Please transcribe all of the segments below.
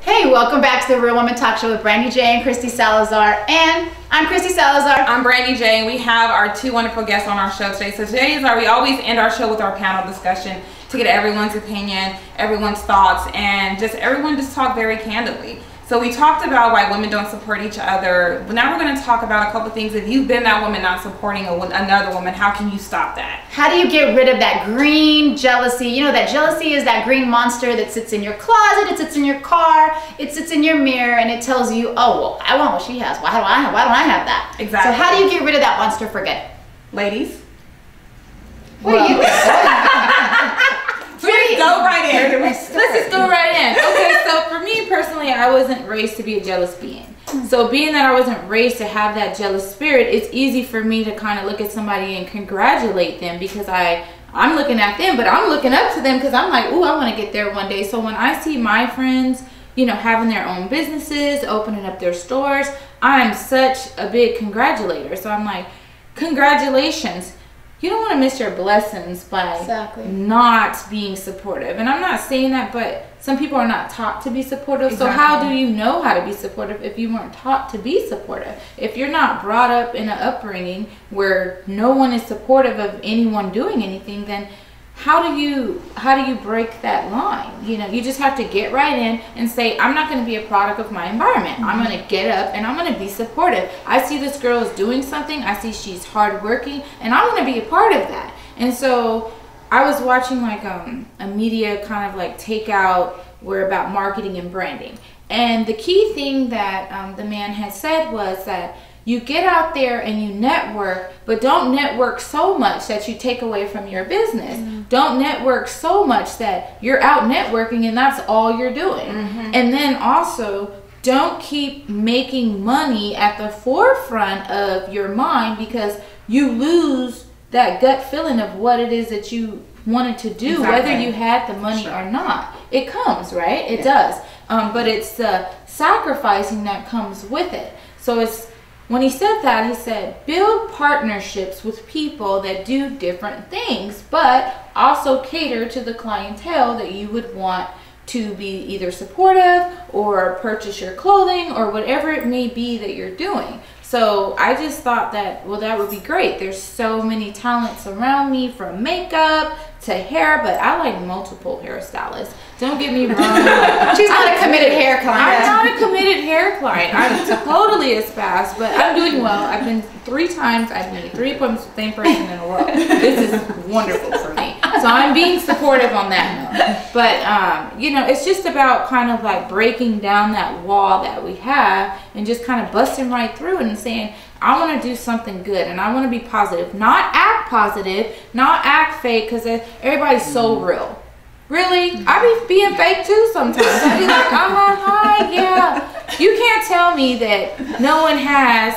Hey, welcome back to the Real Women Talk Show with Brandee J and Kristy Salazar. And I'm Kristy Salazar. I'm Brandee J, and we have our two wonderful guests on our show today. So today is we always end our show with our panel discussion to get everyone's opinion, everyone's thoughts, and just everyone just talk very candidly. So we talked about why women don't support each other. But now we're going to talk about a couple things. If you've been that woman not supporting another woman, how can you stop that? How do you get rid of that green jealousy? You know, that jealousy is that green monster that sits in your closet, it sits in your car, it sits in your mirror, and it tells you, oh, well, I want what she has. Why don't I have that? Exactly. So how do you get rid of that monster for good? Ladies? What do you Let's go right in. Let's just go right in. Okay, so for me personally, I wasn't raised to be a jealous being. So being that I wasn't raised to have that jealous spirit, it's easy for me to kind of look at somebody and congratulate them because I'm looking at them, but I'm looking up to them because I'm like, ooh, I want to get there one day. So when I see my friends, you know, having their own businesses, opening up their stores, I'm such a big congratulator. So I'm like, congratulations. You don't want to miss your blessings by not being supportive. And I'm not saying that, but some people are not taught to be supportive. So how do you know how to be supportive if you weren't taught to be supportive? If you're not brought up in an upbringing where no one is supportive of anyone doing anything, then how do you break that line? You know, you just have to get right in and say, I'm not going to be a product of my environment. I'm going to get up and I'm going to be supportive. I see this girl is doing something. I see she's hardworking, and I want to be a part of that. And so I was watching like a media kind of like takeout where about marketing and branding. And the key thing that the man had said was that you get out there and you network, but don't network so much that you take away from your business. Don't network so much that you're out networking and that's all you're doing. And then also, don't keep making money at the forefront of your mind because you lose that gut feeling of what it is that you wanted to do, whether you had the money or not. It comes, right? It does. But it's the sacrificing that comes with it. So when he said that, he said, build partnerships with people that do different things, but also cater to the clientele that you would want to be either supportive or purchase your clothing or whatever it may be that you're doing. So I just thought that, well, that would be great. There's so many talents around me, from makeup to hair, but I like multiple hairstylists. Don't get me wrong. She's not a committed hair client. I'm not a committed hair client. I'm totally a spaz, but I'm doing well. I've been 3 times. I've made 3 appointments with the same person in a row. This is wonderful for me. So I'm being supportive on that note. But, you know, it's just about kind of like breaking down that wall that we have and just kind of busting right through it and saying, I want to do something good and I want to be positive. Not act positive, not act fake, because everybody's so real. Really? I be being fake too sometimes. I be like, hi, yeah. You can't tell me that no one has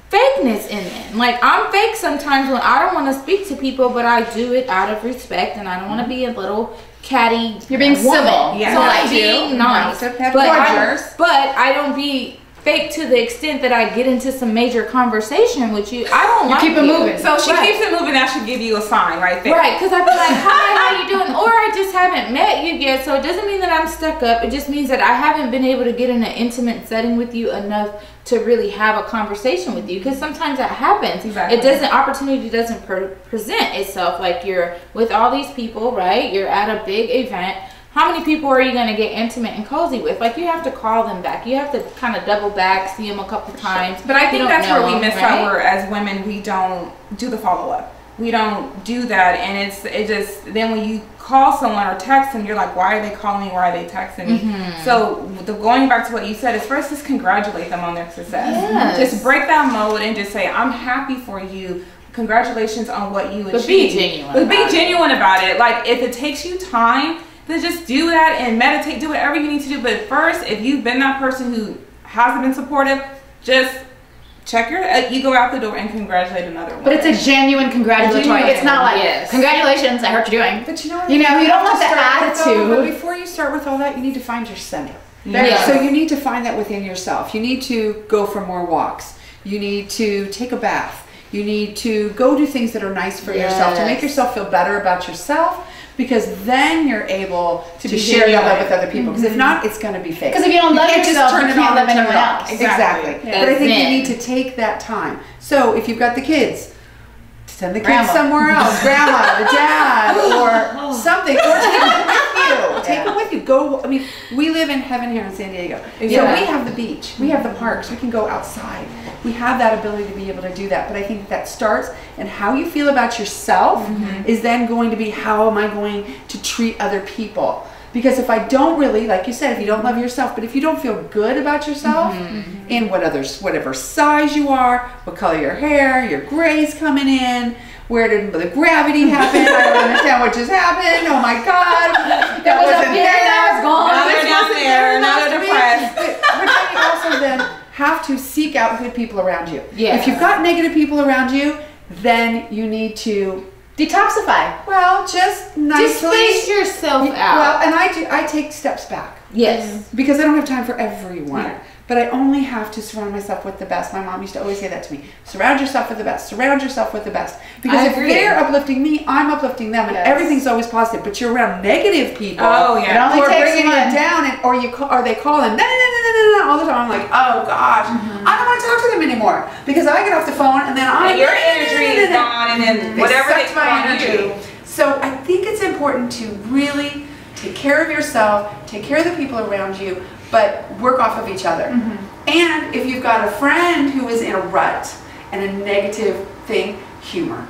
fakeness in them. Like, I'm fake sometimes when I don't want to speak to people, but I do it out of respect and I don't want to be a little catty. You're being civil. Yeah. So like being nice. But I don't be fake to the extent that I get into some major conversation with you. I don't like keep it moving. So she keeps it moving. That should give you a sign right there. Right, because I'd be like, hi, how you doing? Or I just haven't met you yet. So it doesn't mean that I'm stuck up. It just means that I haven't been able to get in an intimate setting with you enough to really have a conversation with you. Because sometimes that happens. Opportunity doesn't present itself. Like, you're with all these people, right? You're at a big event. How many people are you going to get intimate and cozy with? Like, you have to call them back. You have to kind of double back, see them a couple times. But I think that's where we miss out, where as women, we don't do the follow-up. We don't do that, and it just, then when you call someone or text them, you're like, why are they calling me? Why are they texting me? So going back to what you said is, first, just congratulate them on their success. Just break that mold and just say, I'm happy for you. Congratulations on what you achieved. But be genuine. But be genuine about it. Like, if it takes you time, then just do that and meditate, do whatever you need to do. But first, if you've been that person who hasn't been supportive, just check your ego out the door and congratulate another one. But it's a genuine congratulatory. It's not like, congratulations, I heard you're doing. But you know what? You don't want the attitude. But before you start with all that, you need to find your center. So you need to find that within yourself. You need to go for more walks. You need to take a bath. You need to go do things that are nice for yourself, to make yourself feel better about yourself, because then you're able to share that love with other people. Because if not, it's going to be fake. Because if you don't love yourself, you can't love anyone else. Exactly. But I think you need to take that time. So if you've got the kids, send the kids somewhere else, grandma, the dad, or something, or take them with you. Take them with you. Go. I mean, we live in heaven here in San Diego. So we have the beach, we have the parks, we can go outside. We have that ability to be able to do that. But I think that starts, and how you feel about yourself is then going to be, how am I going to treat other people? Because if I don't really, like you said, if you don't love yourself, but if you don't feel good about yourself, in whatever size you are, what color your hair, your gray's coming in, where did the gravity happen? I don't understand what just happened. Oh my God. That was up here, now it's gone. Now they're down there, now they're depressed. But then you also then have to seek out good people around you. Yeah. If you've got negative people around you, then you need to detoxify. Well, just nicely. Just space yourself out. Well, and I take steps back. Yes. Because I don't have time for everyone. Yeah. But I only have to surround myself with the best. My mom used to always say that to me. Surround yourself with the best. Surround yourself with the best. Because if they're uplifting me, I'm uplifting them. And everything's always positive. But you're around negative people. Oh, yeah. Who are bringing you down. Or they call them, no, all the time. I'm like, oh, gosh. I don't want to talk to them anymore. Because I get off the phone and then your energy is gone. And then whatever they sucked my energy. So I think it's important to really take care of yourself, take care of the people around you, but work off of each other. And if you've got a friend who is in a rut and a negative thing, humor.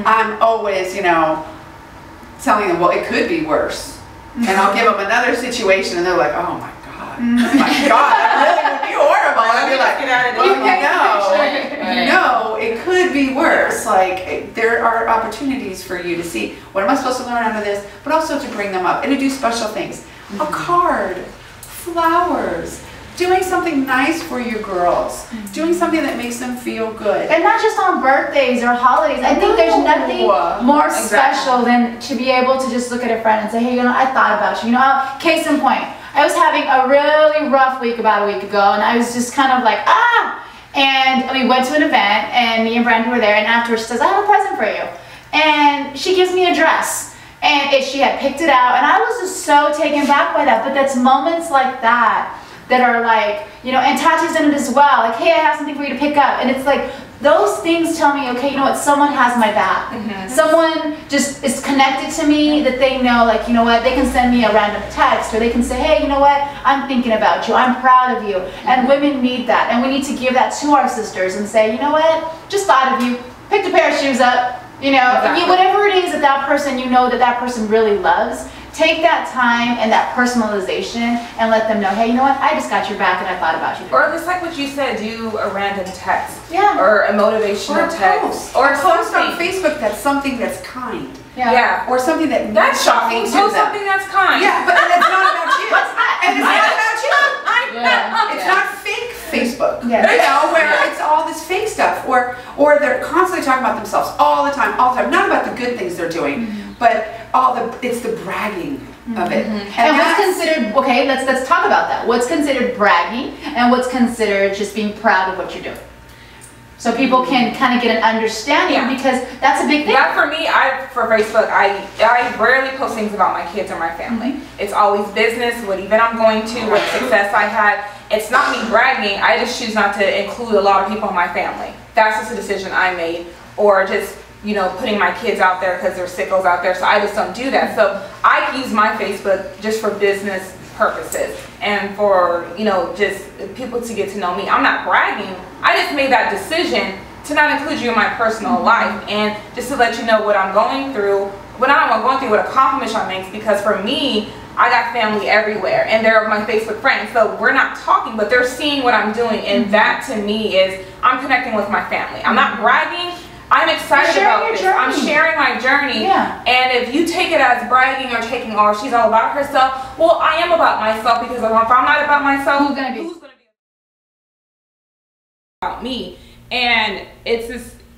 I'm always, telling them, well, it could be worse. And I'll give them another situation and they're like, oh my God, that really would be horrible. And I'll be like, well, it could be worse. Like, there are opportunities for you to see, what am I supposed to learn out of this? But also to bring them up and to do special things. A card, flowers, doing something nice for your girls, doing something that makes them feel good. And not just on birthdays or holidays. I think there's nothing more special than to be able to just look at a friend and say, hey, I thought about you. Case in point, I was having a really rough week about a week ago, and I was just kind of like, and we went to an event, and me and Brandee were there, and afterwards she says, I have a present for you. And she gives me a dress. And she had picked it out, and I was just so taken back by that. But that's moments like that are like, and Tati's done it as well. Like, hey, I have something for you to pick up. And it's like, those things tell me, okay, someone has my back. Someone just is connected to me that they know, like, they can send me a random text, or they can say, hey, I'm thinking about you. I'm proud of you. And women need that. And we need to give that to our sisters and say, just thought of you. Picked a pair of shoes up. Whatever it is that person, that person really loves, take that time and that personalization and let them know, hey, I just got your back and I thought about you. Or just like what you said, do a random text. Yeah. Or a motivational text. Or a post on Facebook that's something that's kind. Yeah. Or something that's shocking. Post something that's kind. Yeah, but it's not about you. What's that? And it's not about you. It's not fake Facebook. Where it's all this fake stuff. Or they're constantly talking about themselves all the time. Not about the good things they're doing, but it's the bragging of it. And what's considered, okay, let's talk about that. What's considered bragging and what's considered just being proud of what you're doing. So people can kind of get an understanding, because that's a big thing. Yeah, for me, for Facebook, I rarely post things about my kids or my family. It's always business, what event I'm going to, what success I had. It's not me bragging. I just choose not to include a lot of people in my family. That's just a decision I made. Or just, putting my kids out there because there's sickos out there. So I just don't do that. So I use my Facebook just for business purposes and for just people to get to know me. I'm not bragging. I just made that decision to not include you in my personal life, and just to let you know what I'm going through, what accomplishment I make, because for me, I got family everywhere and they're my Facebook friends, so we're not talking, but they're seeing what I'm doing, and that to me is I'm connecting with my family. I'm not bragging. I'm excited about this. I'm sharing my journey. And if you take it as bragging or taking, she's all about herself, well, I am about myself, because if I'm not about myself, who's gonna be about me? And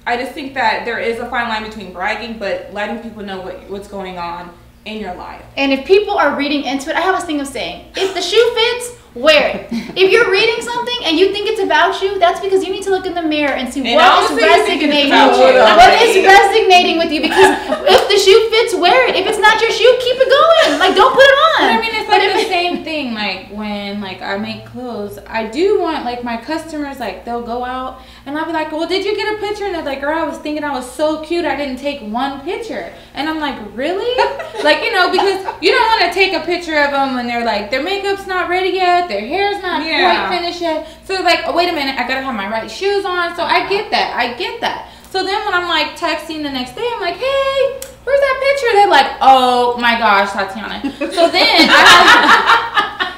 I just think that there is a fine line between bragging but letting people know what's going on in your life. And if people are reading into it, I have this thing of saying, if the shoe fits, wear it. If you're reading something and you think it's a about you, that's because you need to look in the mirror and see And what is honestly, you think it's resonating. about you. What is resonating with you? Because if the shoe fits, wear it. If it's not your shoe, keep it going. Like, don't put it on. But I mean, it's like the same thing. Like when I make clothes, I do want my customers, they'll go out and I'll be like, well, did you get a picture? And they're like, girl, I was thinking I was so cute, I didn't take one picture. And I'm like, really? Because you don't want to take a picture of them when they're their makeup's not ready yet, their hair's not quite finished yet. So they're like, oh, wait a minute, I gotta have my right shoes on. So I get that. So then when I'm texting the next day, I'm like, hey, where's that picture? They're like, oh my gosh, Tatiana. So then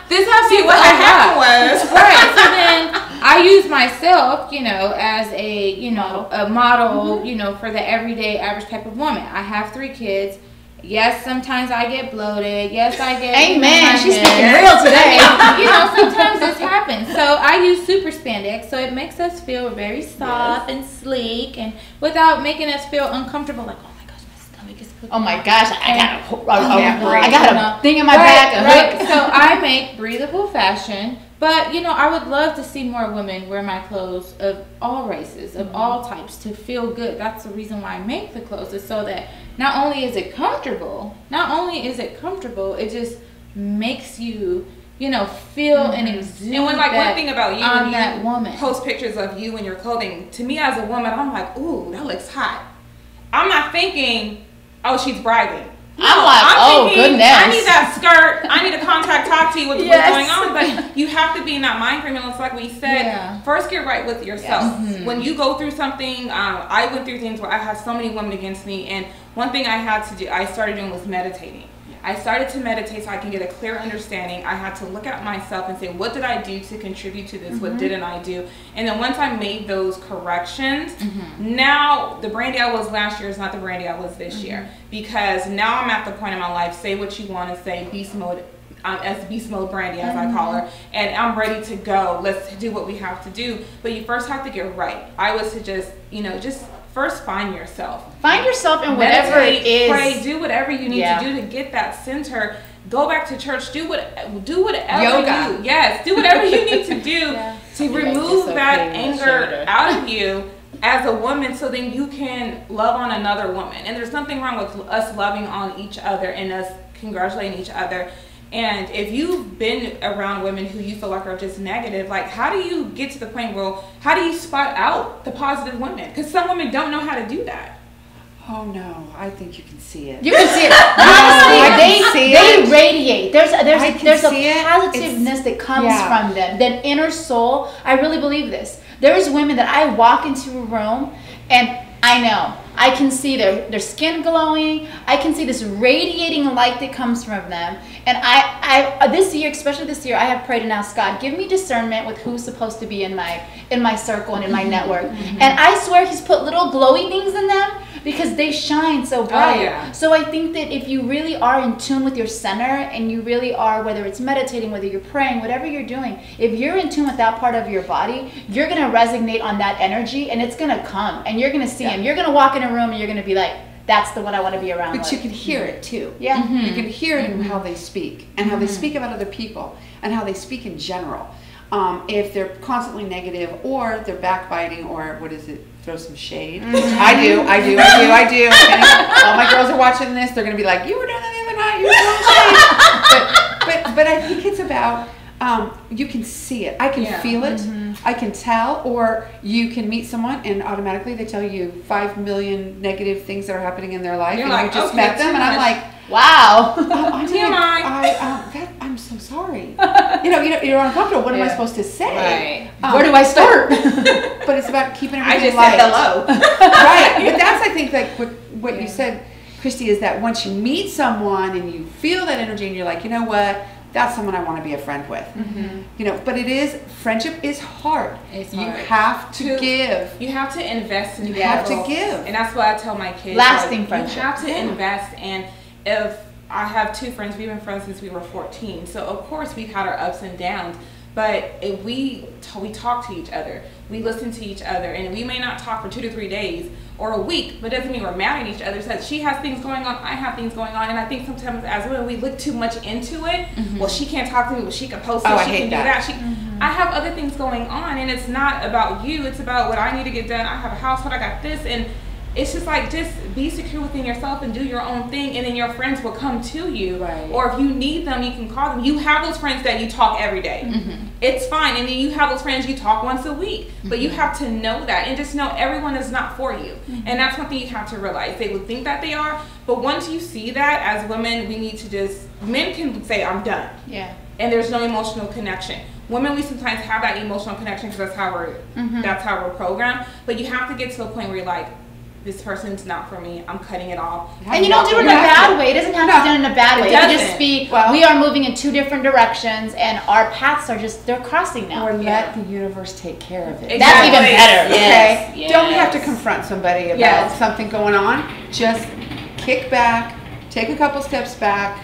this happens. What happened was right. So then I use myself, as a model, for the everyday average type of woman. I have 3 kids. Yes, sometimes I get bloated. Yes, I get. Amen. She's speaking real today. Sometimes this happens. So I use super spandex, so it makes us feel very soft and sleek, and without making us feel uncomfortable. Like, oh my gosh, my stomach is cooking. Oh my gosh, I got a thing in my back. Right. So I make breathable fashion. But, I would love to see more women wear my clothes of all races, of all types, to feel good. That's the reason why I make the clothes, is so that not only is it comfortable, it just makes you, feel and exude. And when, one thing about you, on when that you woman. Post pictures of you and your clothing, to me as a woman, I'm like, ooh, that looks hot. I'm not thinking, oh, she's bragging. No, I'm thinking, goodness. I need that skirt. I need to talk to you with what's going on. But you have to be in that mind frame. And it's like we said, first get right with yourself. Yes. When you go through something, I went through things where I had so many women against me. And one thing I had to do, I started doing was meditating. I started to meditate so I can get a clear understanding. I had to look at myself and say, what did I do to contribute to this? What didn't I do? And then once I made those corrections, now the Brandee I was last year is not the Brandee I was this year. Because now I'm at the point in my life, say what you want to say, beast mode, as beast mode Brandee, as I call her. And I'm ready to go. Let's do what we have to do. But you first have to get right. I would suggest, first find yourself. Find yourself in whatever it is. Pray, do whatever you need to do to get that center. Go back to church. Do whatever yoga. Do whatever you need to do to remove that anger out of you as a woman, so then you can love on another woman. And there's nothing wrong with us loving on each other and us congratulating each other. And if you've been around women who you feel like are just negative, how do you get to the point where, how do you spot out the positive women? Because some women don't know how to do that. Oh no, I think you can see it. You can see it. Honestly, they radiate. There's a positiveness that comes from them. That inner soul. I really believe this. There's women that I walk into a room and I know. I can see their skin glowing. I can see this radiating light that comes from them. And I this year, especially this year, I have prayed and asked God, give me discernment with who's supposed to be in my circle and in my network. And I swear He's put little glowy things in them because they shine so bright. Oh, yeah. So I think that if you really are in tune with your center, and you really are, whether it's meditating, whether you're praying, whatever you're doing, if you're in tune with that part of your body, you're going to resonate on that energy, and it's going to come, and you're going to see Him. You're going to walk in a room and you're going to be like, that's the one I want to be around. But you can hear it too. Yeah. You can hear it in how they speak, and how they speak about other people, and how they speak in general. If they're constantly negative, or they're backbiting, or what is it, throw some shade. I do. All my girls are watching this. They're going to be like, you were doing that the other night. You were throwing shade. But I think it's about, you can see it. I can feel it. I can tell. Or you can meet someone and automatically they tell you 5 million negative things that are happening in their life. You're and like, you just okay, met them. And I'm like, wow. I'm so sorry. You're uncomfortable. What am I supposed to say? Right. Where do I start? But it's about keeping everything I just light. said hello. Right. But that's, I think, like what you said, Kristy, is that once you meet someone and you feel that energy and you're like, you know what? That's someone I want to be a friend with. Friendship is hard. It's you hard. have to give. You have to invest in You people. have to give. And that's what I tell my kids. Lasting friendship. You have to invest. And if I have 2 friends, we've been friends since we were 14. So of course we've had our ups and downs. But if we talk to each other, we listen to each other, and we may not talk for 2 to 3 days or a week, but doesn't mean we're mad at each other. So she has things going on, I have things going on, and I think sometimes as women we look too much into it. Well, she can't talk to me, well, she can post it, she can do that. I have other things going on, and it's not about you. It's about what I need to get done. I have a household. I got this, and it's just like, just be secure within yourself and do your own thing, and then your friends will come to you. Right. Or if you need them, you can call them. You have those friends that you talk every day. It's fine. And then you have those friends you talk once a week. But you have to know that, and just know everyone is not for you. And that's one thing you have to realize. They would think that they are, but once you see that, as women, we need to just, men can say, I'm done. Yeah. And there's no emotional connection. Women, we sometimes have that emotional connection because that's how we're programmed. But you have to get to a point where you're like, this person's not for me. I'm cutting it off. And you don't do it in a bad way. It doesn't have to be done in a bad way. It can just be, we are moving in 2 different directions, and our paths are just, they're crossing now. Or let the universe take care of it. Exactly. That's even better. Okay? Yes. Don't have to confront somebody about something going on. Just kick back, take a couple steps back,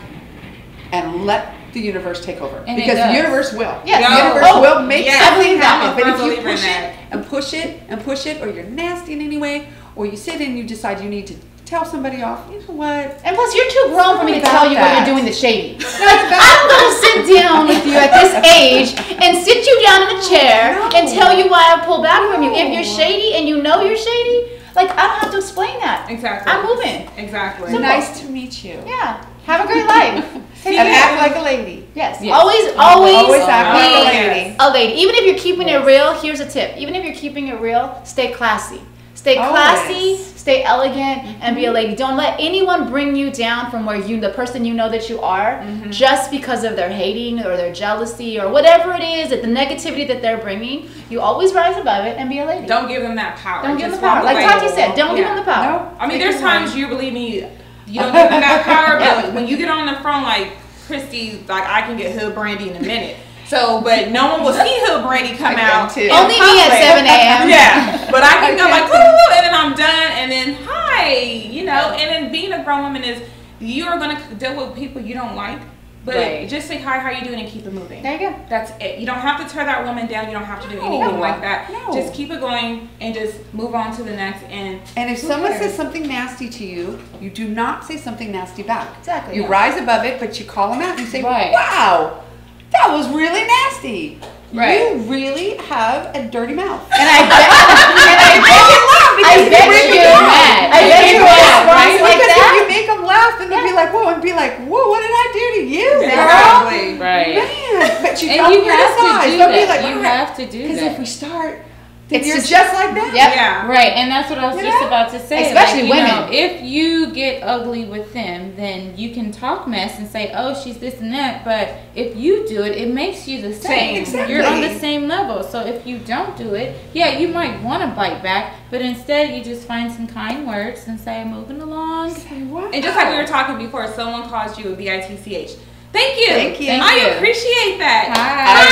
and let the universe take over. And because the universe will. Yes. The universe will make something that. happen. But if I'm a you believer in push that. it and push it and push it, or you're nasty in any way, or you sit and you decide you need to tell somebody off, you know what? And plus, you're too grown for me to tell you when that. you're doing the shady. I'm going to sit down with you at this age and sit you down in a chair and tell you why I pull back from you. If you're shady and you know you're shady, like, I don't have to explain that. Exactly. I'm moving. Exactly. Simple. Nice to meet you. Yeah. Have a great life. And act like a lady. Yes. Yes. Always Always act like a be lady. a lady. Even if you're keeping it real, here's a tip. Even if you're keeping it real, stay classy. Stay classy, Always. stay elegant, and be a lady. Don't let anyone bring you down from where the person you know that you are, just because of their hating or their jealousy or whatever it is, that the negativity that they're bringing. You always rise above it and be a lady. Don't give them that power. Don't give them Just the power. walk Like away. Tati said, don't give them the power. No. I mean, there's times you believe me, you don't give them that power, but when you get on the phone like Kristy, like, I can get hood Brandee in a minute. So, but no one will see hood Brandee come out. too. Only me at 7 a.m. Yeah, but I can go like, woo, and then I'm done, and then hi, you know, and then being a grown woman is, you are going to deal with people you don't like, but just say hi, how you doing, and keep it moving. There you go. That's it. You don't have to tear that woman down. You don't have to do anything like that. No. Just keep it going and just move on to the next. And if someone says something nasty to you, you do not say something nasty back. Exactly. You rise above it, but you call them out and you say, Right. wow, that was really nasty. Right. You really have a dirty mouth. And I bet you Right? like Because that. if you make them laugh, then they'll be like, whoa, and be like, whoa, what did I do to you, girl? exactly. Right. Man, but you And don't you have criticize. to do Don't be that. like, You "All right." have to do Because that. if we start, It's you're just- just like that. Yep. Yeah. Right, and that's what I was You just know? about to say. Especially like, you know, women. if you get ugly with them, then you can talk mess and say, "Oh, she's this and that." But if you do it, it makes you the same. Exactly. You're on the same level. So if you don't do it, yeah, you might want to bite back, but instead you just find some kind words and say, "Moving along." Say, wow. And just like we were talking before, someone calls you a bitch. Thank you. Thank you. Thank I you. appreciate that. Hi. I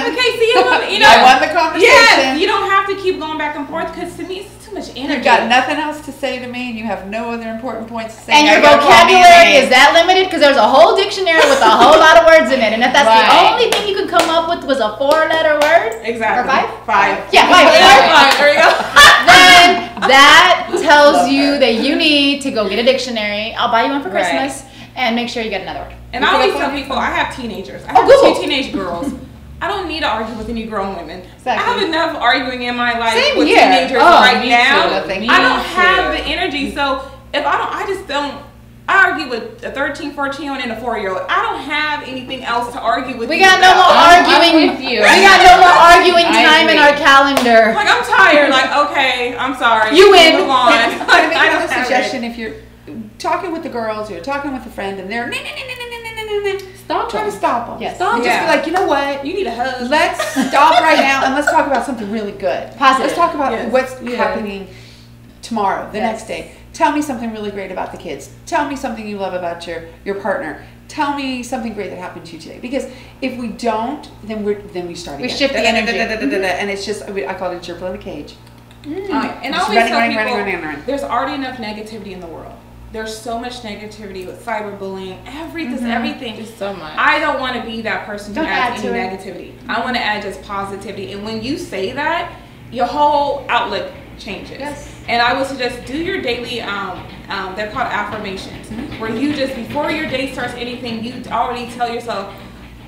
won. Okay, see you. You know, I won the conversation. yes, you don't have to keep going back and forth because to me it's too much energy. You've got nothing else to say to me, and you have no other important points to say. And your Now you're gonna call me a vocabulary name. is that limited? Because there's a whole dictionary with a whole lot of words in it. And if that's the Right. only thing you could come up with was a 4-letter word, Exactly. Or five? Five. Yeah, five. There we go. then that tells you that you need to go get a dictionary. I'll buy you one for Right. Christmas and make sure you get another word. And I always tell people, I have teenagers. I Oh, have Google. 2 teenage girls. I don't need to argue with any grown women. Exactly. I have enough arguing in my life Same with here. teenagers Oh, right me now. too. Me I don't too. have the energy. So if I just don't. I argue with a 13, 14-year-old and a 4-year-old. I don't have anything else to argue with. We you got no about. more I'm arguing. with you. We got no more arguing I time in agree. our calendar. Like I'm tired. Like okay, I'm sorry. You win. Move on. I'm Like, gonna make I another don't have suggestion. it. If you're talking with the girls, or you're talking with a friend, and they're Stop try to them. stop them. Yes. Stop. Just Yeah. be like, you know what? You need a hug. Let's stop right now and let's talk about something really good. Positive. Let's talk about Yes. what's Yeah. happening tomorrow, the Yes. next day. Tell me something really great about the kids. Tell me something you love about your partner. Tell me something great that happened to you today. Because if we don't, then we start We again. shift the energy. And it's just, I call it a gerbil in a cage. And I Just always tell running, people, running. there's already enough negativity in the world. There's so much negativity with cyberbullying, everything. Just so much. I don't want to be that person who Don't add adds to any it. negativity. I want to add just positivity. And when you say that, your whole outlook changes. Yes. And I would suggest do your daily, they're called affirmations, where you just, before your day starts anything, you already tell yourself,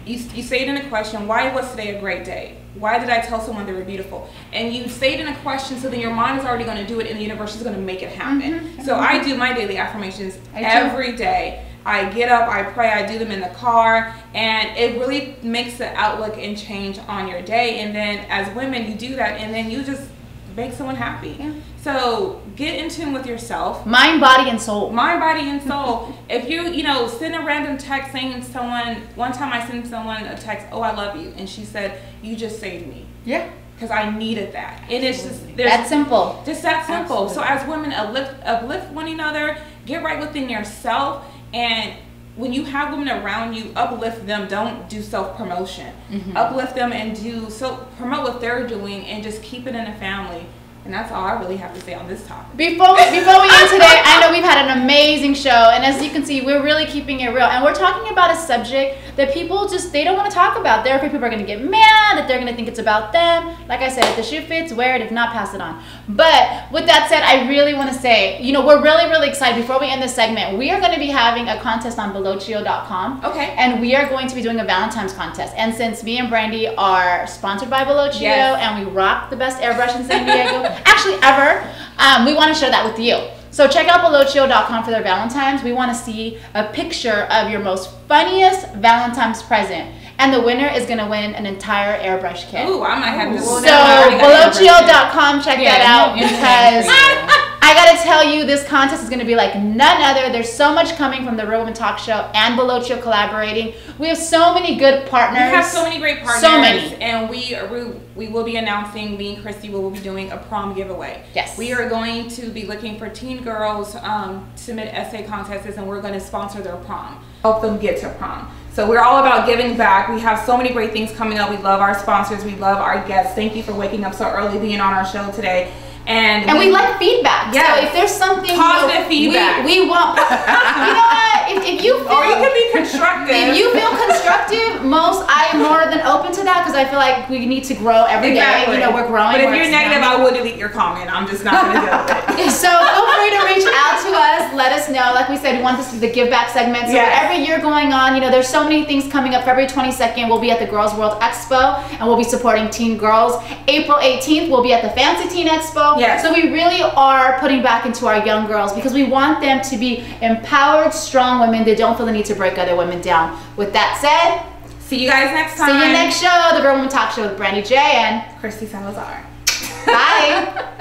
you say it in a question. Why was today a great day? Why did I tell someone they were beautiful? And you say it in a question, so then your mind is already going to do it, and the universe is going to make it happen. So I do my daily affirmations every day. I get up, I pray, I do them in the car, and it really makes the outlook and change on your day. And then as women, you do that, and then you just make someone happy. Yeah. So get in tune with yourself. Mind, body, and soul. Mind, body, and soul. If you, send a random text saying to someone, one time I sent someone a text, oh, I love you. And she said, you just saved me. Yeah. Because I needed that. And it's just, that simple. Just that simple. Absolutely. So as women, uplift one another, get right within yourself. And when you have women around you, uplift them. Don't do self-promotion. Uplift them and promote what they're doing, and just keep it in the family. And that's all I really have to say on this topic. Before we end today, I know we've had an amazing show, and as you can see, we're really keeping it real. And we're talking about a subject that people they don't want to talk about. There are people are going to get mad, that they're going to think it's about them. Like I said, if the shoe fits, wear it. If not, pass it on. But with that said, I really want to say, we're really, really excited. Before we end this segment, we are going to be having a contest on Bellocchio.com. Okay. And we are going to be doing a Valentine's contest. And since me and Brandee are sponsored by Bellocchio, and we rock the best airbrush in San Diego, actually ever, we want to share that with you. So check out Bellocchio.com for their Valentine's. We want to see a picture of your most funniest Valentine's present. And the winner is going to win an entire airbrush kit. Ooh, I might have to. So Bellocchio.com, check that out, because I gotta tell you, this contest is gonna be like none other. There's so much coming from the Real Women Talk Show and Bellocchio collaborating. We have so many good partners. We have so many great partners. So many. And we will be announcing, me and Kristy will be doing a prom giveaway. Yes. We are going to be looking for teen girls submit essay contests, and we're going to sponsor their prom. Help them get to prom. So we're all about giving back. We have so many great things coming up. We love our sponsors. We love our guests. Thank you for waking up so early, being on our show today. And we like feedback. Yeah. So if there's something positive feedback, we want. You know what? If you feel, or you can be constructive. If you feel constructive, I am more than open to that, because I feel like we need to grow every day. We're growing. But if you're negative, I will delete your comment. I'm just not going to deal with it. So feel free to reach out to us. Let us know. Like we said, we want this to be the give back segment. So every year going on, there's so many things coming up. February 22nd, we'll be at the Girls World Expo, and we'll be supporting teen girls. April 18th, we'll be at the Fancy Teen Expo. Yes. So we really are putting back into our young girls, because we want them to be empowered, strong women that don't feel the need to break other women down. With that said, see you guys next time. See you next show, the Real Women Talk Show with Brandee J and Kristy Salazar. Bye.